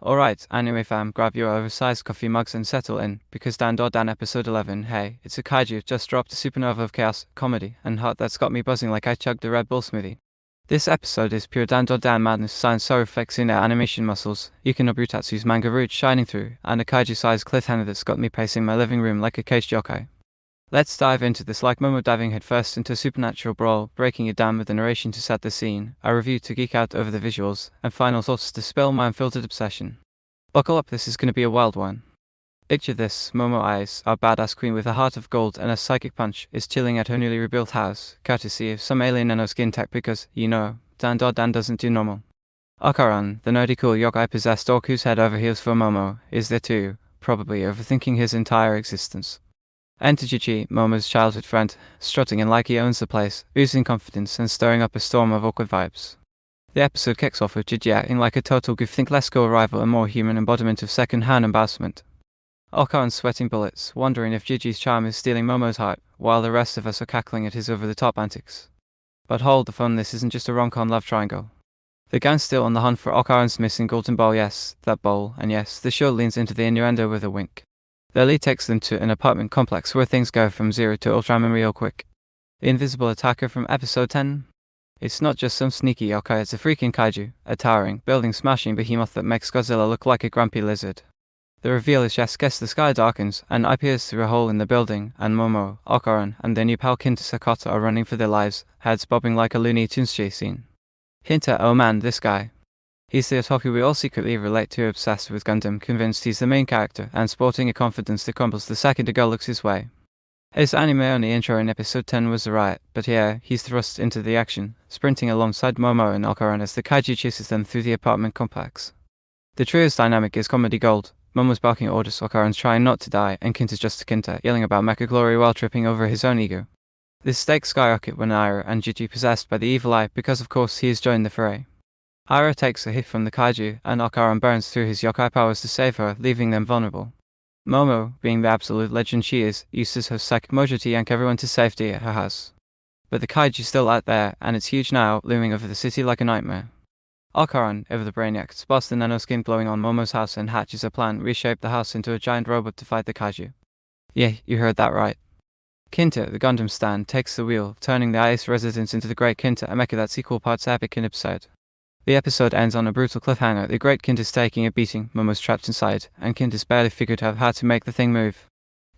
Alright, anime fam, grab your oversized coffee mugs and settle in, because DanDaDan episode 11, hey, it's a kaiju, just dropped a supernova of chaos, comedy, and heart that's got me buzzing like I chugged a Red Bull smoothie. This episode is pure DanDaDan madness, Science Saru flexing their animation muscles, Yuki Nobutatsu's manga roots shining through, and a kaiju-sized cliffhanger that's got me pacing my living room like a caged yokai. Let's dive into this like Momo diving headfirst into a supernatural brawl, breaking it down with the narration to set the scene, a review to geek out over the visuals, and final thoughts to spill my unfiltered obsession. Buckle up, this is gonna be a wild one. Picture this, Momo Eyes, our badass queen with a heart of gold and a psychic punch, is chilling at her newly rebuilt house, courtesy of some alien nano-skin tech because, DanDaDan doesn't do normal. Okarun, the nerdy cool yokai-possessed orc who's head over heels for Momo, is there too, probably overthinking his entire existence. Enter Gigi, Momo's childhood friend, strutting in like he owns the place, oozing confidence and stirring up a storm of awkward vibes. The episode kicks off with Gigi acting like a total goof, think less cool rival and more human embodiment of second-hand embarrassment. Okarun's sweating bullets, wondering if Gigi's charm is stealing Momo's heart, while the rest of us are cackling at his over-the-top antics. But hold the phone, this isn't just a rom-com love triangle. The gang's still on the hunt for Okarun's missing golden bowl, yes, that bowl, and yes, the show leans into the innuendo with a wink. Their lead takes them to an apartment complex where things go from zero to Ultraman real quick. The invisible attacker from episode 10? It's not just some sneaky yokai, it's a freaking kaiju, a towering, building-smashing behemoth that makes Godzilla look like a grumpy lizard. The reveal is yes, guess the sky darkens, and eye peers through a hole in the building, and Momo, Okarun, and their new pal Kinta Sakata are running for their lives, heads bobbing like a Looney Tunes chase scene. Kinta, oh man, this guy. He's the otaku we all secretly relate to, obsessed with Gundam, convinced he's the main character, and sporting a confidence that crumbles the second a girl looks his way. His anime-only intro in episode 10 was a riot, but here, he's thrust into the action, sprinting alongside Momo and Okarun as the kaiju chases them through the apartment complex. The trio's dynamic is comedy gold. Momo's barking orders, Okarun's trying not to die, and Kinta's just a Kinta, yelling about mecha glory while tripping over his own ego. The stakes skyrocket when Ira and Gigi possessed by the evil eye, because of course he has joined the fray. Ira takes a hit from the kaiju, and Okarun burns through his yokai powers to save her, leaving them vulnerable. Momo, being the absolute legend she is, uses her psychic mojo to yank everyone to safety at her house. But the kaiju's still out there, and it's huge now, looming over the city like a nightmare. Okarun, ever the brainiac, spots the nanoskin glowing on Momo's house and hatches a plan, reshape the house into a giant robot to fight the kaiju. Yeah, you heard that right. Kinta, the Gundam stan, takes the wheel, turning the ice residence into the Great Kinta, a mecha that's equal parts epic and absurd. The episode ends on a brutal cliffhanger. The Great Kinta's taking a beating, Momo's trapped inside, and Kinta's barely figured out how to make the thing move.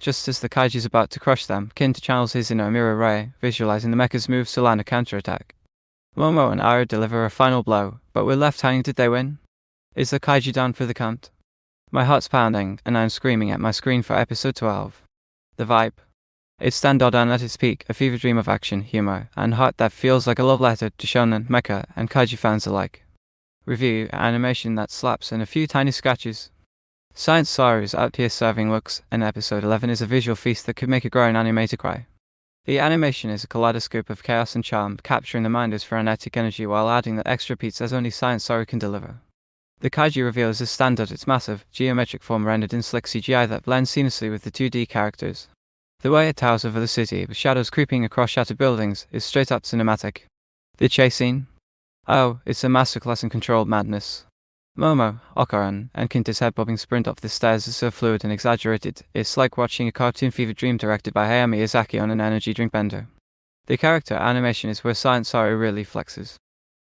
Just as the kaiju's about to crush them, Kinta channels his inner mirror ray, visualizing the mecha's moves to land a counterattack. Momo and Ira deliver a final blow, but we're left hanging. Did they win? Is the kaiju down for the count? My heart's pounding, and I'm screaming at my screen for episode 12. The vibe. It's DanDaDan at its peak, a fever dream of action, humor, and heart that feels like a love letter to shonen, mecha, and kaiju fans alike. Review, animation that slaps, and a few tiny scratches. Science Saru is out here serving looks, and episode 11 is a visual feast that could make a grown animator cry. The animation is a kaleidoscope of chaos and charm, capturing the minder's frenetic energy while adding the extra beats as only Science Saru can deliver. The kaiju reveal is a standard, its massive, geometric form rendered in slick CGI that blends seamlessly with the 2D characters. The way it towers over the city, with shadows creeping across shattered buildings, is straight up cinematic. The chase scene? Oh, it's a masterclass in controlled madness. Momo, Okarun, and Kinta's head-bobbing sprint up the stairs is so fluid and exaggerated, it's like watching a cartoon fever dream directed by Hayao Miyazaki on an energy drink bender. The character animation is where Science Saru really flexes.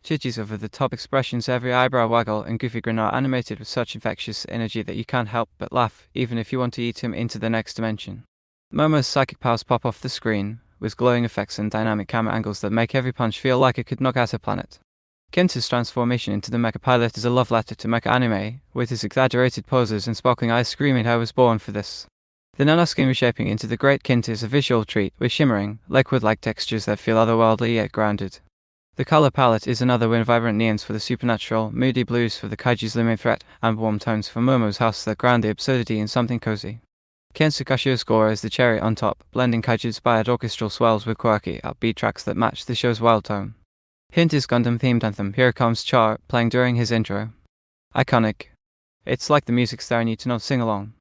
Gigi's over-the-top expressions, every eyebrow waggle, and goofy grin are animated with such infectious energy that you can't help but laugh, even if you want to eat him into the next dimension. Momo's psychic powers pop off the screen, with glowing effects and dynamic camera angles that make every punch feel like it could knock out a planet. Kinta's transformation into the mecha pilot is a love letter to mecha anime, with his exaggerated poses and sparkling eyes screaming I was born for this. The nanoskin reshaping into the Great Kinta is a visual treat, with shimmering, liquid-like textures that feel otherworldly yet grounded. The color palette is another win, vibrant neons for the supernatural, moody blues for the kaiju's looming threat, and warm tones for Momo's house that ground the absurdity in something cozy. Ken Sakashi's score is the cherry on top, blending kaiju-inspired orchestral swells with quirky, upbeat tracks that match the show's wild tone. His Gundam-themed anthem, Here Comes Char, playing during his intro. Iconic. It's like the music's there and you to not sing along.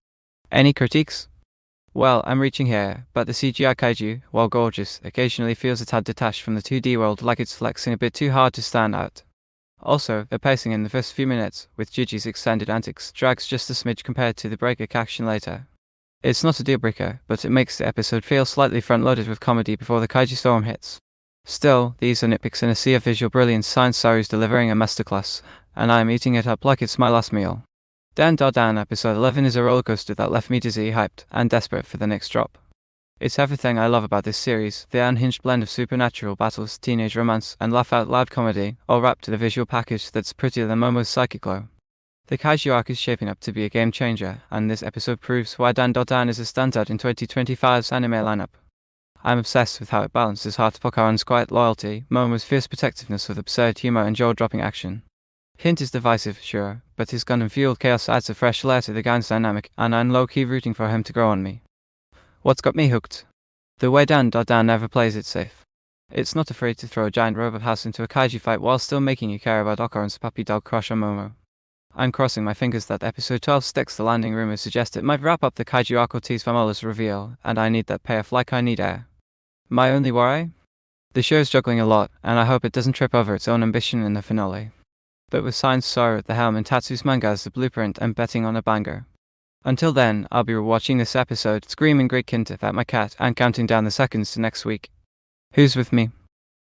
Any critiques? Well, I'm reaching here, but the CGI kaiju, while gorgeous, occasionally feels a tad detached from the 2D world, like it's flexing a bit too hard to stand out. Also, the pacing in the first few minutes, with Gigi's extended antics, drags just a smidge compared to the break action later. It's not a deal breaker, but it makes the episode feel slightly front-loaded with comedy before the Kaiju storm hits. Still, these are nitpicks in a sea of visual brilliance. Science Saru's delivering a masterclass, and I'm eating it up like it's my last meal. DanDaDan episode 11 is a rollercoaster that left me dizzy, hyped, and desperate for the next drop. It's everything I love about this series, the unhinged blend of supernatural battles, teenage romance, and laugh-out-loud comedy, all wrapped in a visual package that's prettier than Momo's psychic glow. The Kaiju arc is shaping up to be a game-changer, and this episode proves why DanDaDan is a standout in 2025's anime lineup. I'm obsessed with how it balances heart of Okarun's quiet loyalty, Momo's fierce protectiveness with absurd humor and jaw-dropping action. Hint is divisive, sure, but his Gundam-fueled chaos adds a fresh layer to the gang's dynamic, and I'm low-key rooting for him to grow on me. What's got me hooked? The way DanDaDan never plays it safe. It's not afraid to throw a giant robot house into a kaiju fight while still making you care about Okarun's puppy dog crush on Momo. I'm crossing my fingers that episode 12 sticks. The landing rumors suggest it might wrap up the Kaiju arc or tease Famola's reveal, and I need that payoff like I need air. My only worry? The show's juggling a lot, and I hope it doesn't trip over its own ambition in the finale. But with Science Saru at the helm and Tatsu's manga as the blueprint, I'm betting on a banger. Until then, I'll be rewatching this episode, screaming great Kinta at my cat, and counting down the seconds to next week. Who's with me?